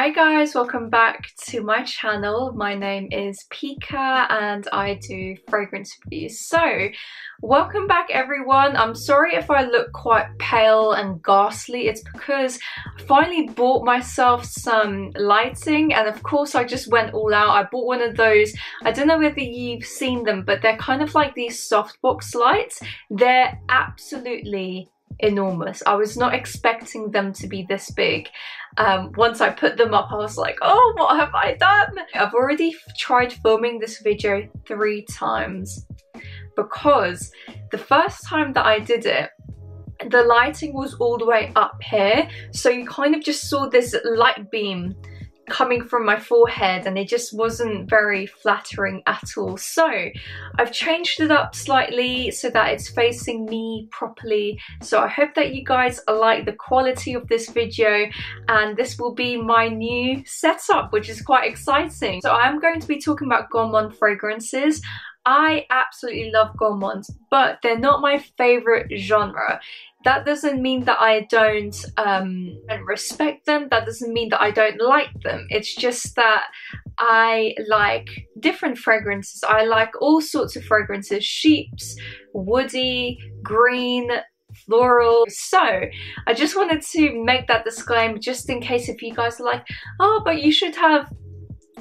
Hi guys, welcome back to my channel. My name is Pika and I do fragrance reviews. So, welcome back everyone. I'm sorry if I look quite pale and ghastly. It's because I finally bought myself some lighting and of course I just went all out. I bought one of those, I don't know whether you've seen them, but they're kind of like these softbox lights. They're absolutely enormous. I was not expecting them to be this big. Once I put them up, I was like, oh, what have I done? I've already tried filming this video 3 times because the first time that I did it, the lighting was all the way up here, so you kind of just saw this light beam coming from my forehead and it just wasn't very flattering at all. So I've changed it up slightly so that it's facing me properly. So I hope that you guys like the quality of this video, and this will be my new setup, which is quite exciting. So I'm going to be talking about Gourmand fragrances. I absolutely love Gourmands, but they're not my favorite genre. That doesn't mean that I don't respect them. That doesn't mean that I don't like them. It's just that I like different fragrances. I like all sorts of fragrances: sheeps, woody, green, floral. So I just wanted to make that disclaimer just in case if you guys are like, oh, but you should have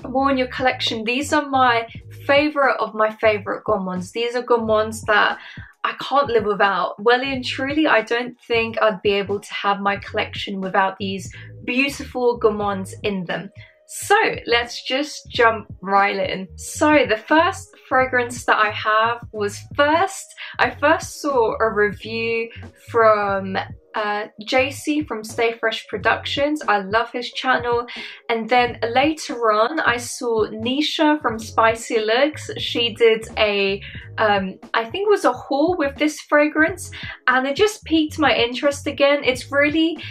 more in your collection. These are my favorite of my favorite Gourmands. These are Gourmands that I can't live without. Well and truly, I don't think I'd be able to have my collection without these beautiful Gourmands in them. So let's just jump right in. So the first fragrance that I have was I first saw a review from JC from Stay Fresh Productions. I love his channel. And then later on I saw Nisha from Spicy Looks. She did a I think it was a haul with this fragrance, and it just piqued my interest again. It's really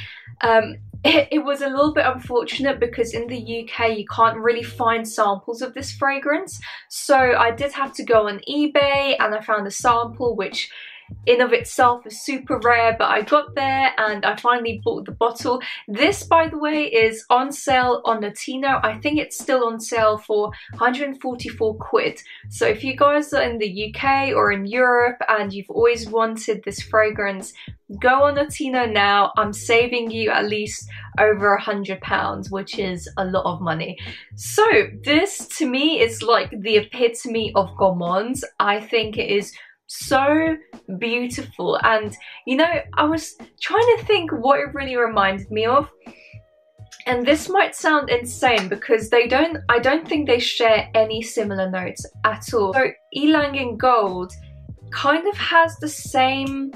it was a little bit unfortunate because in the UK you can't really find samples of this fragrance, so I did have to go on eBay and I found a sample which in of itself is super rare, but I got there and I finally bought the bottle. This, by the way, is on sale on Latino. I think it's still on sale for 144 quid. So if you guys are in the UK or in Europe and you've always wanted this fragrance, go on Latino now. I'm saving you at least over £100, which is a lot of money. So this to me is like the epitome of Gourmands. I think it is so beautiful, and you know, I was trying to think what it really reminded me of, and this might sound insane because I don't think they share any similar notes at all. So Ylang Gold kind of has the same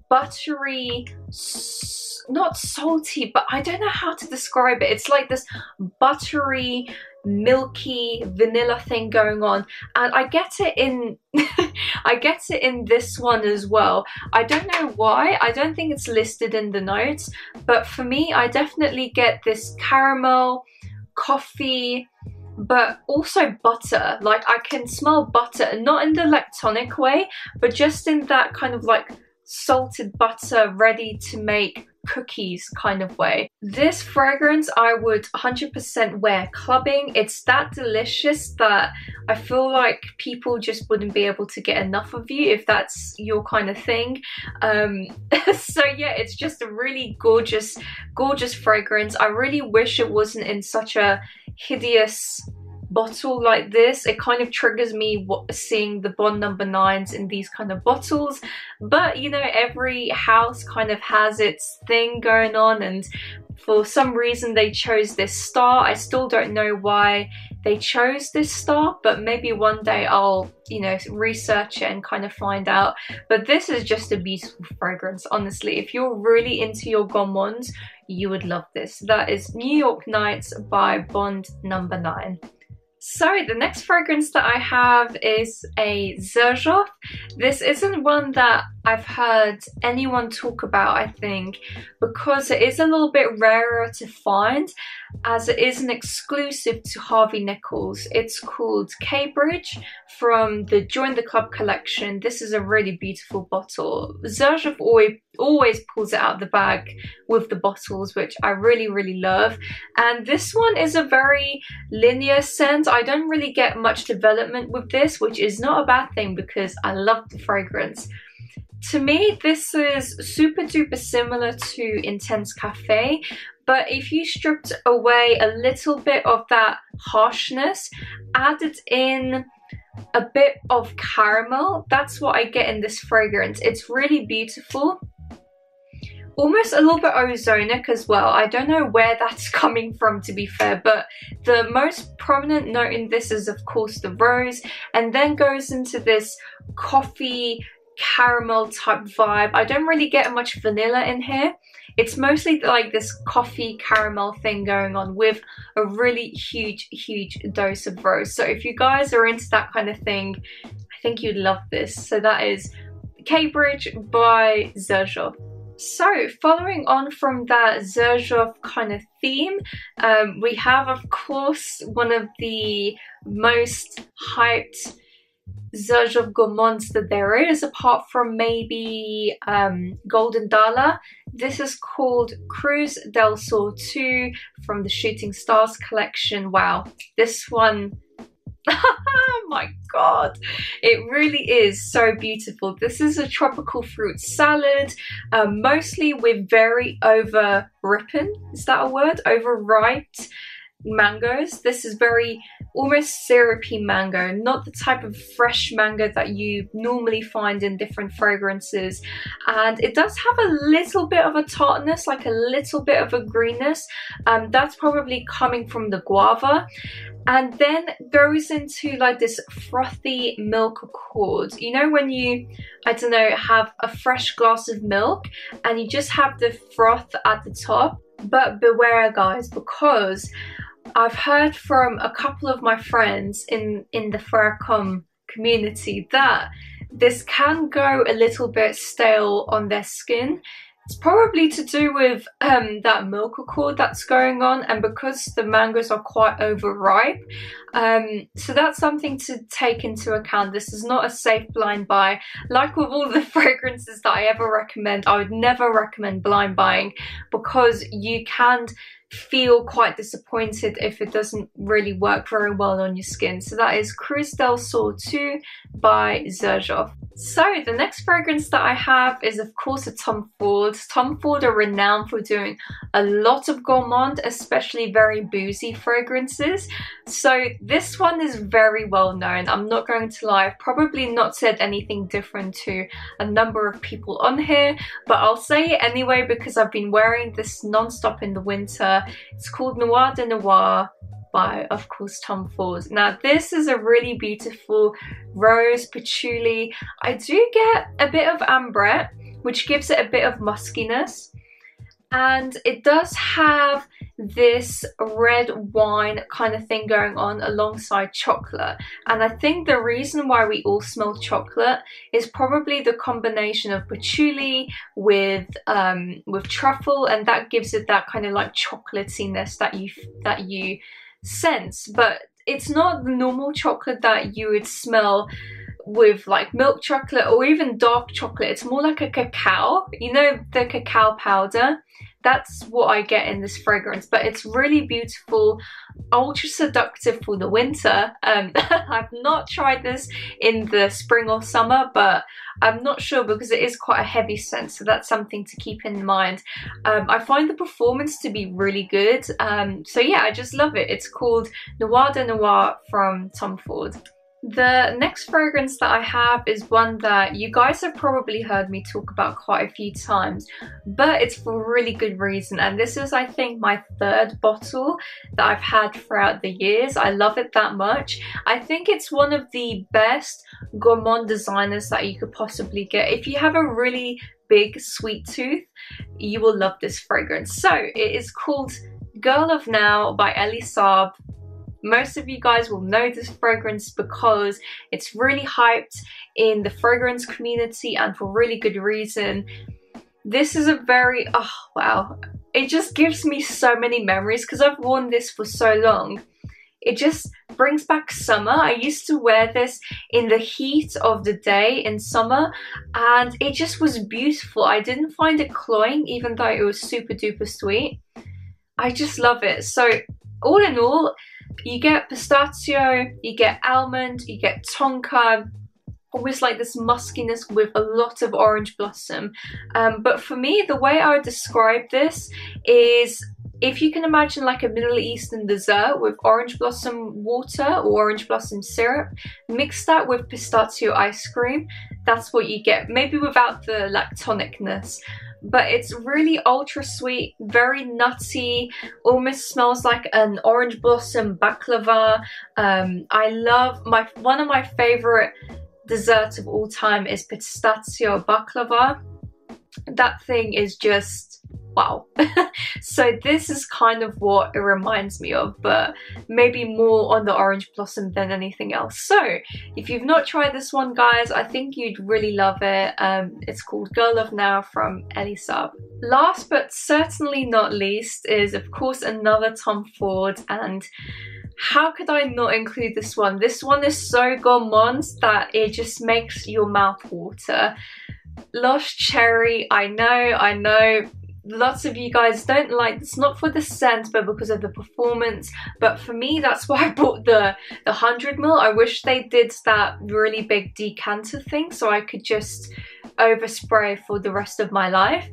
buttery, not salty, but I don't know how to describe it. It's like this buttery, milky vanilla thing going on, and I get it in I get it in this one as well. I don't know why. I don't think it's listed in the notes, but for me I definitely get this caramel, coffee, but also butter. Like I can smell butter, not in the lactonic way, but just in that kind of like salted butter ready to make cookies kind of way. This fragrance I would 100% wear clubbing. It's that delicious that I feel like people just wouldn't be able to get enough of you if that's your kind of thing. So yeah, it's just a really gorgeous fragrance. I really wish it wasn't in such a hideous bottle like this. It kind of triggers me seeing the Bond No. 9s in these kind of bottles, but you know, every house kind of has its thing going on, and for some reason they chose this star. I still don't know why they chose this star, but maybe one day I'll, you know, research it and kind of find out. But this is just a beautiful fragrance, honestly. If you're really into your Gourmands, you would love this. That is New York Nights by Bond No. 9. So the next fragrance that I have is a XERJOFF. This isn't one that I've heard anyone talk about, I think, because it is a little bit rarer to find, as it is an exclusive to Harvey Nichols. It's called Cambridge from the Join the Club collection. This is a really beautiful bottle. XERJOFF always pulls it out of the bag with the bottles, which I really love. And this one is a very linear scent. I don't really get much development with this, which is not a bad thing because I love the fragrance. To me, this is super duper similar to Intense Cafe, but if you stripped away a little bit of that harshness, added in a bit of caramel, that's what I get in this fragrance. It's really beautiful. Almost a little bit ozonic as well. I don't know where that's coming from, to be fair, but the most prominent note in this is of course the rose, and then goes into this coffee caramel type vibe. I don't really get much vanilla in here. It's mostly like this coffee caramel thing going on with a really huge dose of rose. So if you guys are into that kind of thing, I think you'd love this. So that is Cambridge by XERJOFF. So following on from that XERJOFF kind of theme, we have of course one of the most hyped XERJOFF Gourmands that there is, apart from maybe Golden Dollar. This is called CRUZ del Sol 2 from the Shooting Stars collection. Wow, this one, oh my god, it really is so beautiful. This is a tropical fruit salad, mostly with very over-ripened, is that a word? Overripe mangoes. This is very almost syrupy mango, not the type of fresh mango that you normally find in different fragrances, and it does have a little bit of a tartness, like a little bit of a greenness. That's probably coming from the guava, and then goes into like this frothy milk accord. You know when you, I don't know, have a fresh glass of milk and you just have the froth at the top? But beware guys, because I've heard from a couple of my friends in the Fragcom community that this can go a little bit stale on their skin. It's probably to do with that milk accord that's going on, and because the mangoes are quite overripe. So that's something to take into account. This is not a safe blind buy. Like with all the fragrances that I ever recommend, I would never recommend blind buying, because you can feel quite disappointed if it doesn't really work very well on your skin. So that is CRUZ del Sol 2 by XERJOFF. So the next fragrance that I have is of course a Tom Ford. Tom Ford are renowned for doing a lot of gourmand, especially very boozy fragrances. So this one is very well known. I'm not going to lie, I've probably not said anything different to a number of people on here, but I'll say it anyway because I've been wearing this non-stop in the winter. It's called Noir de Noir by, of course, Tom Ford. Now this is a really beautiful rose patchouli. I do get a bit of ambrette, which gives it a bit of muskiness, and it does have this red wine kind of thing going on alongside chocolate. And I think the reason why we all smell chocolate is probably the combination of patchouli with truffle, and that gives it that kind of like chocolatiness that you sense. But it's not the normal chocolate that you would smell with like milk chocolate or even dark chocolate. It's more like a cacao, you know, the cacao powder. That's what I get in this fragrance, but it's really beautiful, ultra seductive for the winter. I've not tried this in the spring or summer, but I'm not sure because it is quite a heavy scent, so that's something to keep in mind. I find the performance to be really good, so yeah, I just love it. It's called Noir de Noir from Tom Ford. The next fragrance that I have is one that you guys have probably heard me talk about quite a few times, but it's for a really good reason, and this is, I think, my third bottle that I've had throughout the years. I love it that much. I think it's one of the best gourmand designers that you could possibly get. If you have a really big sweet tooth, you will love this fragrance. So it is called Girl of Now by ELIE SAAB. Most of you guys will know this fragrance because it's really hyped in the fragrance community and for really good reason. This is a very, oh wow, it just gives me so many memories because I've worn this for so long. It just brings back summer. I used to wear this in the heat of the day in summer and it just was beautiful. I didn't find it cloying even though it was super duper sweet. I just love it. So all in all, you get pistachio, you get almond, you get tonka, almost like this muskiness with a lot of orange blossom. But for me, the way I would describe this is, if you can imagine like a Middle Eastern dessert with orange blossom water or orange blossom syrup, mix that with pistachio ice cream, that's what you get. Maybe without the lactonicness. But it's really ultra sweet, very nutty, almost smells like an orange blossom baklava. I love, one of my favorite desserts of all time is pistachio baklava. That thing is just wow. So this is kind of what it reminds me of, but maybe more on the orange blossom than anything else. So if you've not tried this one, guys, I think you'd really love it. It's called Girl of Now from ELIE SAAB. Last but certainly not least is of course another Tom Ford, and how could I not include this one? This one is so gourmands that it just makes your mouth water. Lush Cherry, I know, lots of you guys don't like this, not for the scent but because of the performance, but for me that's why I bought the 100ml. I wish they did that really big decanter thing so I could just overspray for the rest of my life.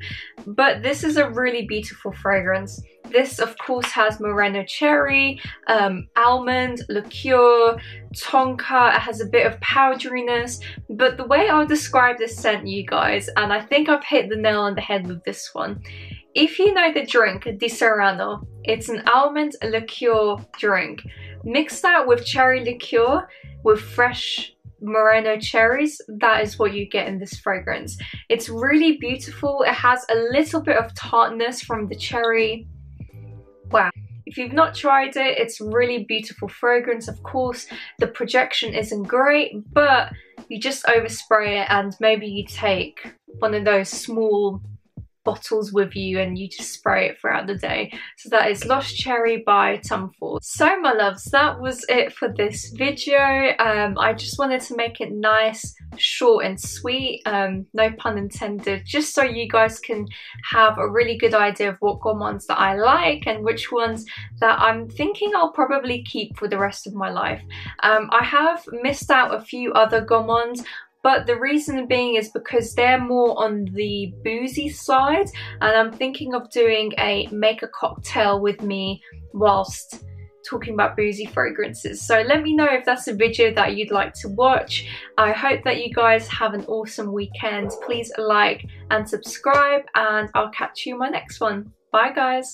But this is a really beautiful fragrance. This of course has moreno cherry, almond, liqueur, tonka. It has a bit of powderiness, but the way I'll describe this scent, you guys, and I think I've hit the nail on the head with this one. If you know the drink Di Serrano, it's an almond liqueur drink. Mix that with cherry liqueur with fresh moreno cherries. That is what you get in this fragrance. It's really beautiful. It has a little bit of tartness from the cherry. Wow. If you've not tried it, it's really beautiful fragrance. Of course, the projection isn't great, but you just overspray it and maybe you take one of those small bottles with you and you just spray it throughout the day. So that is Lush Cherry by Tom Ford. So my loves, that was it for this video. I just wanted to make it nice, short and sweet, no pun intended, just so you guys can have a really good idea of what gourmands that I like and which ones that I'm thinking I'll probably keep for the rest of my life. I have missed out a few other gourmands, but the reason being is because they're more on the boozy side, and I'm thinking of doing a make a cocktail with me whilst talking about boozy fragrances. So let me know if that's a video that you'd like to watch. I hope that you guys have an awesome weekend. Please like and subscribe, and I'll catch you in my next one. Bye guys.